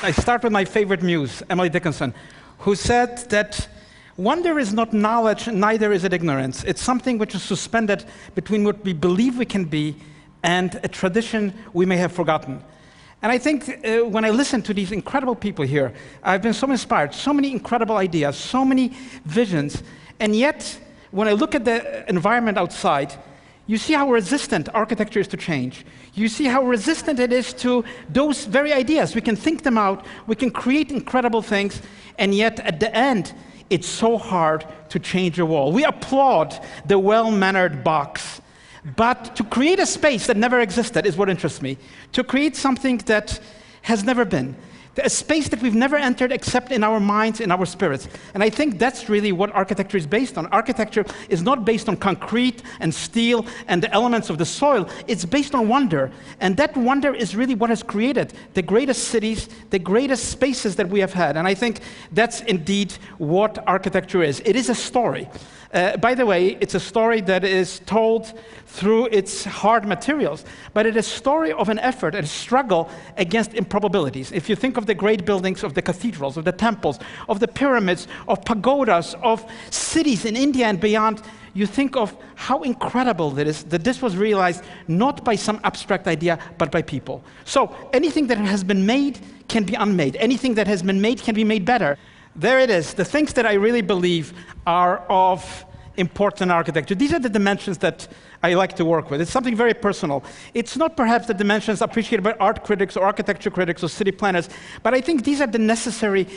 I start with my favorite muse, Emily Dickinson, who said that wonder is not knowledge, neither is it ignorance. It's something which is suspended between what we believe we can be and a tradition we may have forgotten. And I think when I listen to these incredible people here, I've been so inspired, so many incredible ideas, so many visions, and yet when I look at the environment outside, you see how resistant architecture is to change. You see how resistant it is to those very ideas. We can think them out, we can create incredible things, and yet at the end, it's so hard to change a wall. We applaud the well-mannered box, but to create a space that never existed is what interests me. To create something that has never been. A space that we've never entered except in our minds, in our spirits. And I think that's really what architecture is based on. Architecture is not based on concrete and steel and the elements of the soil. It's based on wonder. And that wonder is really what has created the greatest cities, the greatest spaces that we have had. And I think that's indeed what architecture is. It is a story. By the way, it's a story that is told through its hard materials, but it is a story of an effort, a struggle against improbabilities. If you think of the great buildings of the cathedrals, of the temples, of the pyramids, of pagodas, of cities in India and beyond, you think of how incredible it is that this was realized not by some abstract idea, but by people. So anything that has been made can be unmade. Anything that has been made can be made better. There it is, the things that I really believe are of importance in architecture. These are the dimensions that I like to work with. It's something very personal. It's not perhaps the dimensions appreciated by art critics or architecture critics or city planners, but I think these are the necessary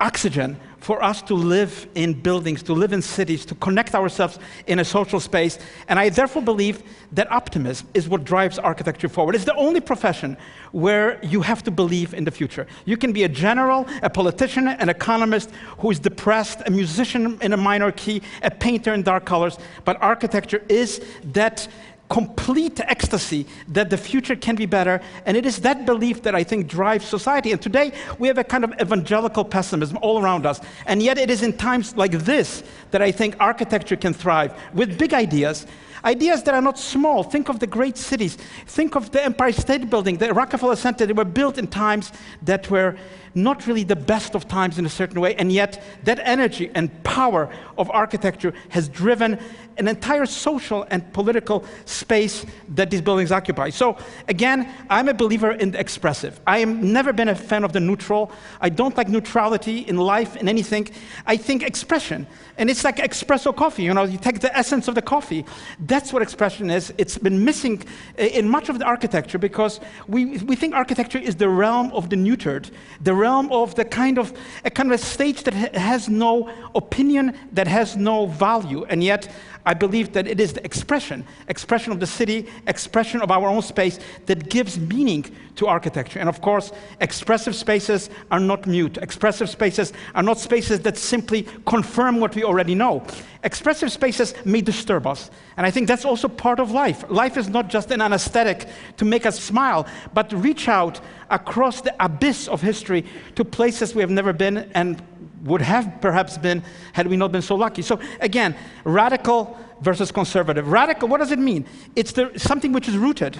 oxygen for us to live in buildings, to live in cities, to connect ourselves in a social space. And I therefore believe that optimism is what drives architecture forward. It's the only profession where you have to believe in the future. You can be a general, a politician, an economist who is depressed, a musician in a minor key, a painter in dark colors, but architecture is that complete ecstasy that the future can be better, and it is that belief that I think drives society. And today, we have a kind of evangelical pessimism all around us, and yet it is in times like this that I think architecture can thrive with big ideas, ideas that are not small. Think of the great cities. Think of the Empire State Building, the Rockefeller Center. They were built in times that were not really the best of times in a certain way, and yet that energy and power of architecture has driven an entire social and political space that these buildings occupy. So again, I'm a believer in the expressive. I have never been a fan of the neutral. I don't like neutrality in life, in anything. I think expression. And it's like espresso coffee, you know, you take the essence of the coffee. That's what expression is. It's been missing in much of the architecture because we think architecture is the realm of the neutered, the realm of the kind of a stage that has no opinion, that has no value. And yet, I believe that it is the expression of the city, expression of our own space that gives meaning to architecture. And of course, expressive spaces are not mute. Expressive spaces are not spaces that simply confirm what we already know. Expressive spaces may disturb us. And I think that's also part of life. Life is not just an anesthetic to make us smile, but reach out across the abyss of history to places we have never been and would have perhaps been had we not been so lucky. So again, radical versus conservative. Radical, what does it mean? It's something which is rooted.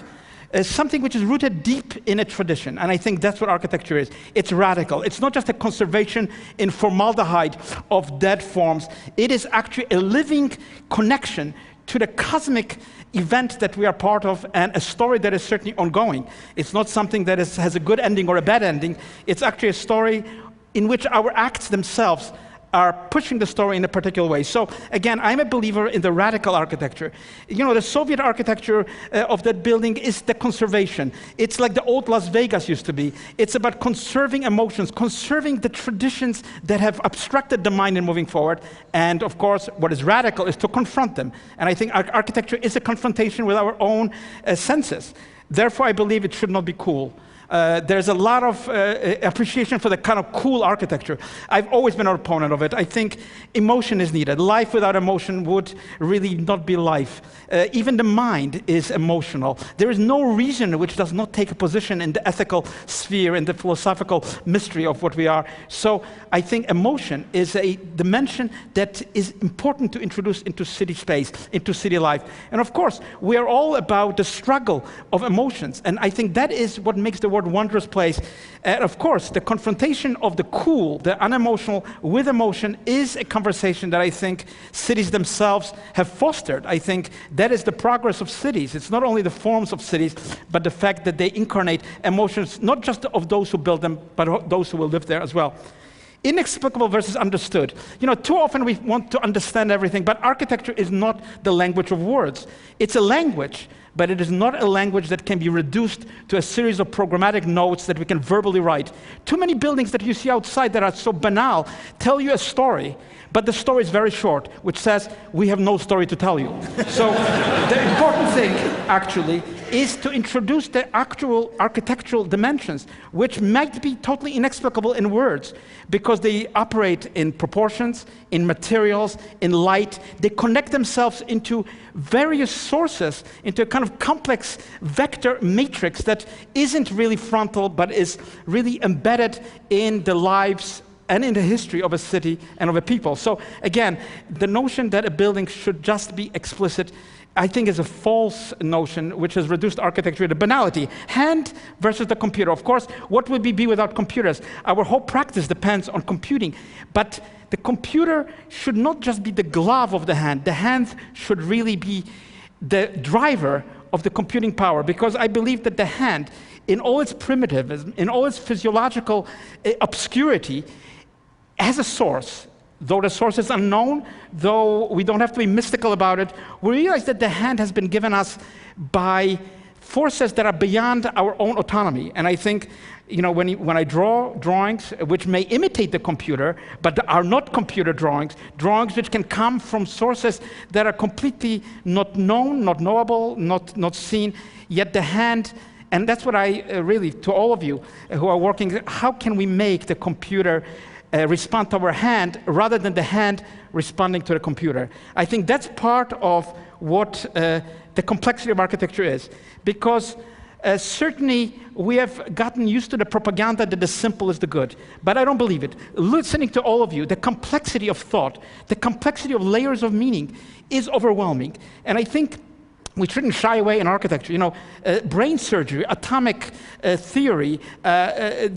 Something which is rooted deep in a tradition. And I think that's what architecture is. It's radical. It's not just a conservation in formaldehyde of dead forms. It is actually a living connection to the cosmic event that we are part of and a story that is certainly ongoing. It's not something that has a good ending or a bad ending. It's actually a story in which our acts themselves are pushing the story in a particular way. So again, I'm a believer in the radical architecture. You know, the Soviet architecture of that building is the conservation. It's like the old Las Vegas used to be. It's about conserving emotions, conserving the traditions that have obstructed the mind in moving forward. And of course, what is radical is to confront them. And I think architecture is a confrontation with our own senses. Therefore, I believe it should not be cool. There's a lot of appreciation for the kind of cool architecture. I've always been an opponent of it. I think emotion is needed. Life without emotion would really not be life. Even the mind is emotional. There is no reason which does not take a position in the ethical sphere, in the philosophical mystery of what we are. So I think emotion is a dimension that is important to introduce into city space, into city life. And of course, we are all about the struggle of emotions. And I think that is what makes the world word wondrous place. And of course, the confrontation of the cool, the unemotional with emotion is a conversation that I think cities themselves have fostered. I think that is the progress of cities. It's not only the forms of cities, but the fact that they incarnate emotions, not just of those who build them, but of those who will live there as well. Inexplicable versus understood. Too often we want to understand everything, but architecture is not the language of words. It's a language, but it is not a language that can be reduced to a series of programmatic notes that we can verbally write. Too many buildings that you see outside that are so banal tell you a story, but the story is very short, which says, we have no story to tell you. So the important thing, actually, is to introduce the actual architectural dimensions, which might be totally inexplicable in words, because they operate in proportions, in materials, in light. They connect themselves into various sources, into a kind of complex vector matrix that isn't really frontal, but is really embedded in the lives and in the history of a city and of a people. So again, the notion that a building should just be explicit, I think, is a false notion which has reduced architecture to banality. Hand versus the computer. Of course, what would we be without computers? Our whole practice depends on computing. But the computer should not just be the glove of the hand. The hand should really be the driver of the computing power, because I believe that the hand, in all its primitivism, in all its physiological obscurity, has a source. Though the source is unknown, though we don't have to be mystical about it, we realize that the hand has been given us by forces that are beyond our own autonomy. And I think, when I draw drawings which may imitate the computer, but are not computer drawings which can come from sources that are completely not known, not knowable, not seen, yet the hand. And that's what I really, to all of you who are working, how can we make the computer respond to our hand rather than the hand responding to the computer? I think that's part of what the complexity of architecture is, because certainly we have gotten used to the propaganda that the simple is the good, but I don't believe it. Listening to all of you, the complexity of thought, the complexity of layers of meaning is overwhelming, and I think we shouldn't shy away in architecture. Brain surgery, atomic theory,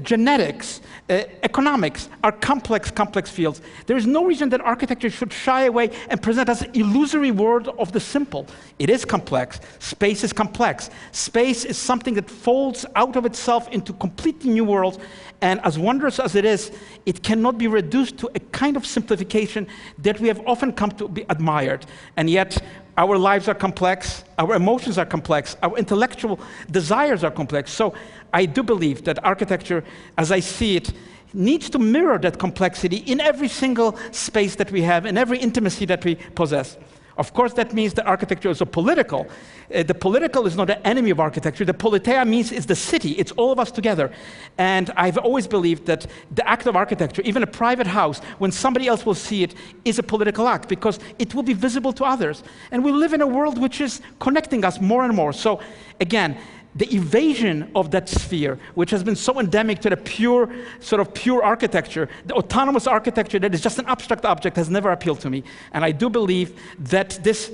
genetics, economics are complex fields. There is no reason that architecture should shy away and present us an illusory world of the simple. It is complex. Space is complex. Space is something that folds out of itself into completely new worlds, and as wondrous as it is, it cannot be reduced to a kind of simplification that we have often come to be admired. And yet, our lives are complex, our emotions are complex, our intellectual desires are complex. So I do believe that architecture, as I see it, needs to mirror that complexity in every single space that we have, in every intimacy that we possess. Of course, that means that architecture is political. The political is not an enemy of architecture. The politeia means it's the city. It's all of us together. And I've always believed that the act of architecture, even a private house, when somebody else will see it, is a political act, because it will be visible to others. And we live in a world which is connecting us more and more. So again, the evasion of that sphere, which has been so endemic to the pure architecture, the autonomous architecture that is just an abstract object, has never appealed to me. And I do believe that this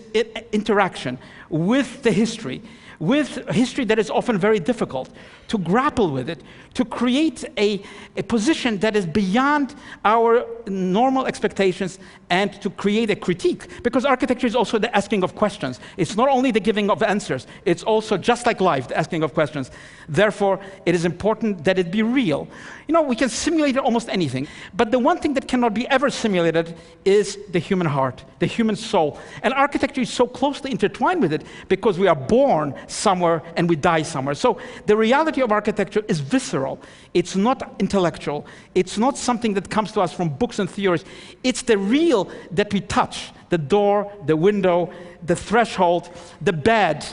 interaction with the history, with history that is often very difficult, to grapple with it, to create a position that is beyond our normal expectations, and to create a critique. Because architecture is also the asking of questions. It's not only the giving of answers, it's also, just like life, the asking of questions. Therefore, it is important that it be real. We can simulate almost anything, but the one thing that cannot be ever simulated is the human heart, the human soul. And architecture is so closely intertwined with it, because we are born somewhere and we die somewhere. So the reality of architecture is visceral. It's not intellectual. It's not something that comes to us from books and theories. It's the real that we touch: the door, the window, the threshold, the bed.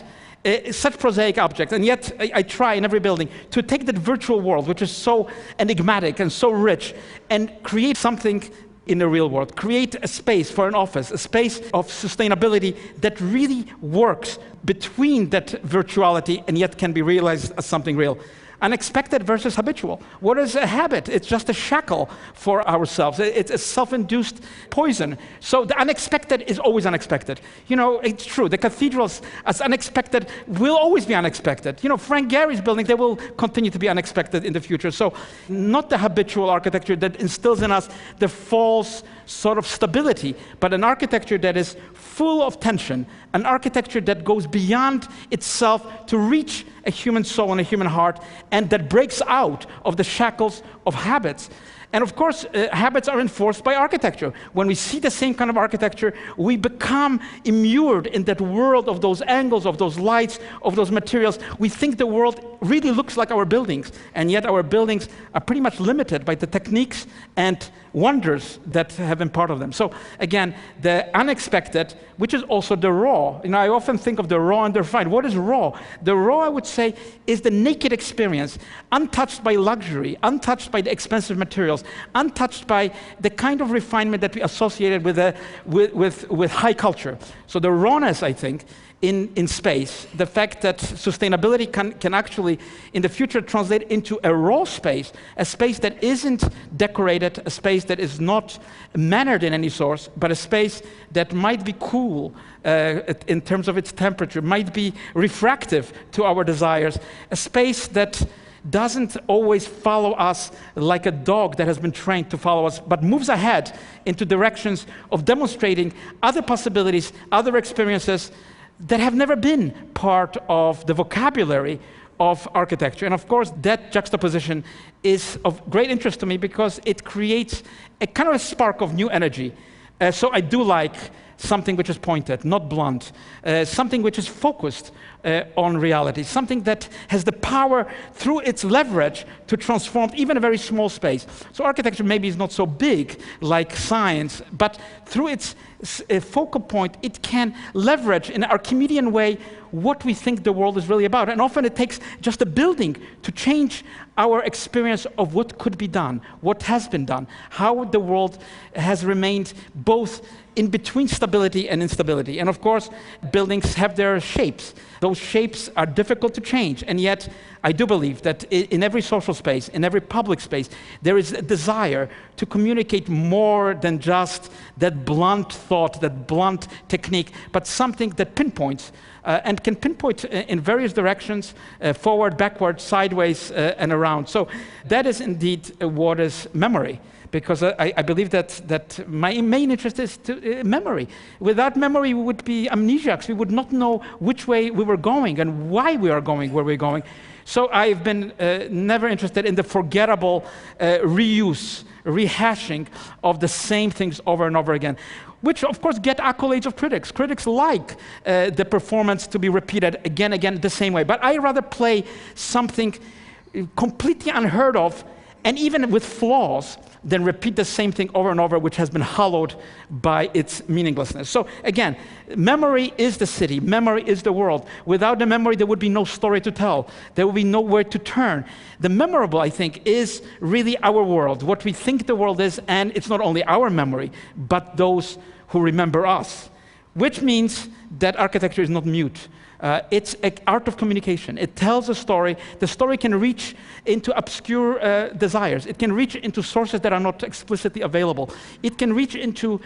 Such prosaic objects. And yet I try in every building to take that virtual world, which is so enigmatic and so rich, and create something in the real world. Create a space for an office, a space of sustainability that really works between that virtuality and yet can be realized as something real. Unexpected versus habitual. What is a habit? It's just a shackle for ourselves. It's a self-induced poison. So the unexpected is always unexpected. It's true. The cathedrals, as unexpected, will always be unexpected. Frank Gehry's building, they will continue to be unexpected in the future. So not the habitual architecture that instills in us the false sort of stability, but an architecture that is full of tension, an architecture that goes beyond itself to reach a human soul and a human heart, and that breaks out of the shackles of habits. And of course, habits are enforced by architecture. When we see the same kind of architecture, we become immured in that world of those angles, of those lights, of those materials. We think the world really looks like our buildings, and yet our buildings are pretty much limited by the techniques and wonders that have been part of them. So again, the unexpected, which is also the raw. I often think of the raw and the refined. What is raw? The raw, I would say, is the naked experience, untouched by luxury, untouched by the expensive materials, untouched by the kind of refinement that we associated with high culture. So the rawness, I think, in space, the fact that sustainability can actually, in the future, translate into a raw space, a space that isn't decorated, a space that is not mannered in any source, but a space that might be cool in terms of its temperature, might be refractive to our desires, a space that doesn't always follow us like a dog that has been trained to follow us, but moves ahead into directions of demonstrating other possibilities, other experiences that have never been part of the vocabulary of architecture. And of course, that juxtaposition is of great interest to me because it creates a kind of a spark of new energy. So I do like something which is pointed, not blunt, something which is focused on reality, something that has the power through its leverage to transform even a very small space. So architecture maybe is not so big like science, but through its focal point, it can leverage in an Archimedean way what we think the world is really about. And often it takes just a building to change our experience of what could be done, what has been done, how the world has remained both in between stability and instability. And of course, buildings have their shapes. Those shapes are difficult to change, and yet I do believe that in every social space, in every public space, there is a desire to communicate more than just that blunt thought, that blunt technique, but something that pinpoints and can pinpoint in various directions, forward, backward, sideways, and around. So that is indeed what is memory. Because I believe that my main interest is memory. Without memory, we would be amnesiacs. We would not know which way we were going and why we are going where we're going. So I've been never interested in the forgettable reuse, rehashing of the same things over and over again, which of course get accolades of critics. Critics like the performance to be repeated again the same way. But I rather play something completely unheard of, and even with flaws, then repeat the same thing over and over, which has been hollowed by its meaninglessness. So again, memory is the city, memory is the world. Without the memory, there would be no story to tell. There would be nowhere to turn. The memorable, I think, is really our world, what we think the world is, and it's not only our memory, but those who remember us, which means that architecture is not mute. It's an art of communication. It tells a story. The story can reach into obscure desires. It can reach into sources that are not explicitly available. It can reach into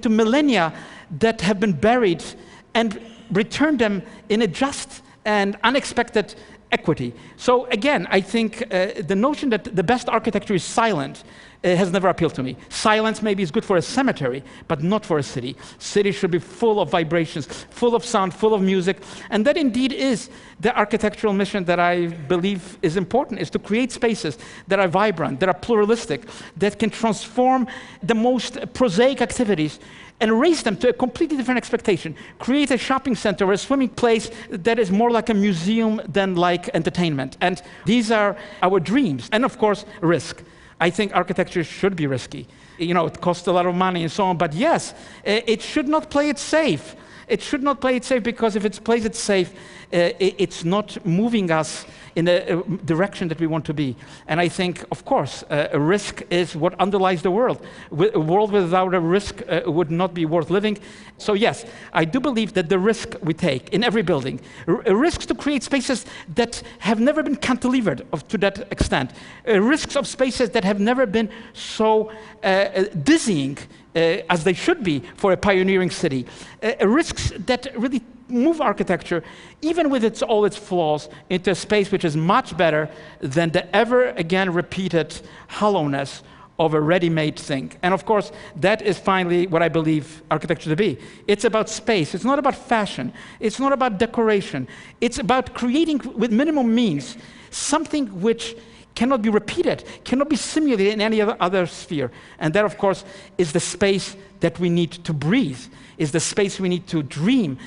millennia that have been buried and return them in a just and unexpected equity. So again, I think the notion that the best architecture is silent has never appealed to me. Silence maybe is good for a cemetery, but not for a city. Cities should be full of vibrations, full of sound, full of music, and that indeed is the architectural mission that I believe is important, is to create spaces that are vibrant, that are pluralistic, that can transform the most prosaic activities and raise them to a completely different expectation. Create a shopping center or a swimming place that is more like a museum than like entertainment. And these are our dreams. And of course, risk. I think architecture should be risky. It costs a lot of money and so on, but yes, it should not play it safe. It should not play it safe, because if it plays it safe, it's not moving us in a direction that we want to be. And I think, of course, a risk is what underlies the world. A world without a risk would not be worth living. So yes, I do believe that the risk we take in every building, risks to create spaces that have never been cantilevered to that extent, risks of spaces that have never been so dizzying as they should be for a pioneering city, risks that really move architecture, even with all its flaws, into a space which is much better than the ever again repeated hollowness of a ready-made thing. And of course, that is finally what I believe architecture to be. It's about space. It's not about fashion. It's not about decoration. It's about creating, with minimum means, something which cannot be repeated, cannot be simulated in any other sphere. And that, of course, is the space that we need to breathe, is the space we need to dream.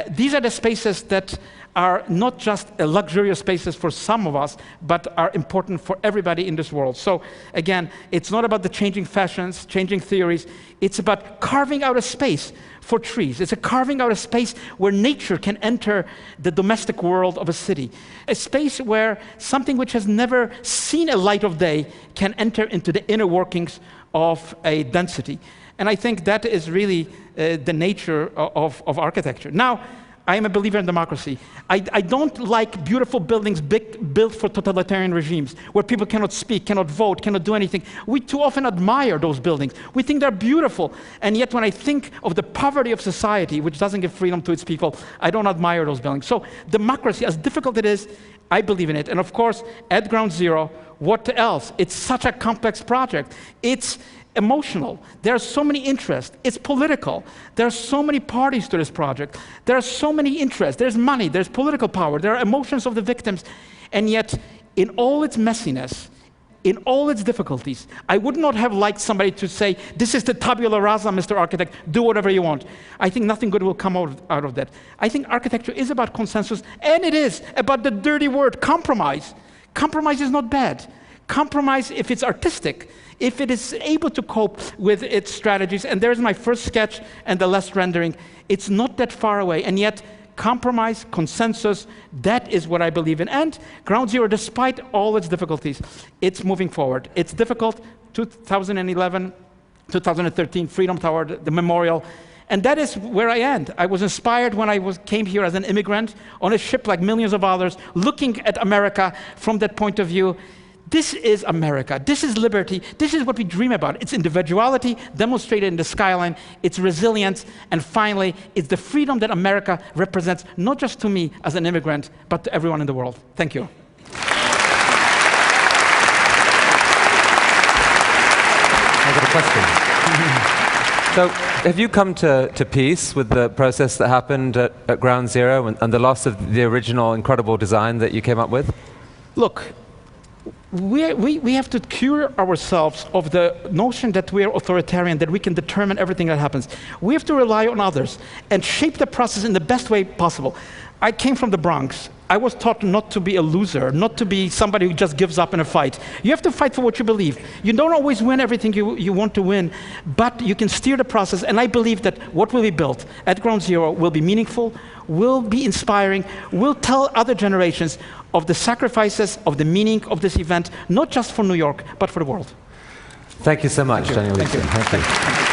These are the spaces that are not just luxurious spaces for some of us, but are important for everybody in this world. So again, it's not about the changing fashions, changing theories. It's about carving out a space for trees. It's a carving out a space where nature can enter the domestic world of a city. A space where something which has never seen a light of day can enter into the inner workings of a density. And I think that is really the nature of architecture. Now, I am a believer in democracy. I don't like beautiful buildings built for totalitarian regimes, where people cannot speak, cannot vote, cannot do anything. We too often admire those buildings. We think they're beautiful, and yet when I think of the poverty of society, which doesn't give freedom to its people, I don't admire those buildings. So democracy, as difficult it is, I believe in it. And of course, at Ground Zero, what else? It's such a complex project. It's emotional. There are so many interests. It's political. There are so many parties to this project. There are so many interests. There's money. There's political power. There are emotions of the victims. And yet, in all its messiness, in all its difficulties, I would not have liked somebody to say, this is the tabula rasa, Mr. Architect, do whatever you want. I think nothing good will come out of that. I think architecture is about consensus, and it is about the dirty word, compromise. Compromise is not bad. Compromise, if it's artistic, if it is able to cope with its strategies, and there's my first sketch and the last rendering, it's not that far away, and yet compromise, consensus, that is what I believe in. And Ground Zero, despite all its difficulties, it's moving forward. It's difficult, 2011, 2013, Freedom Tower, the memorial, and that is where I end. I was inspired when I came here as an immigrant on a ship like millions of others, looking at America from that point of view. This is America. This is liberty. This is what we dream about. It's individuality demonstrated in the skyline. It's resilience. And finally, it's the freedom that America represents, not just to me as an immigrant, but to everyone in the world. Thank you. I've got a question. So, have you come to peace with the process that happened at Ground Zero and the loss of the original incredible design that you came up with? Look, we have to cure ourselves of the notion that we are authoritarian, that we can determine everything that happens. We have to rely on others and shape the process in the best way possible. I came from the Bronx. I was taught not to be a loser, not to be somebody who just gives up in a fight. You have to fight for what you believe. You don't always win everything you want to win, but you can steer the process, and I believe that what will be built at Ground Zero will be meaningful, will be inspiring, will tell other generations of the sacrifices, of the meaning of this event, not just for New York, but for the world. Thank you so much, Daniel. Thank you. Thank you.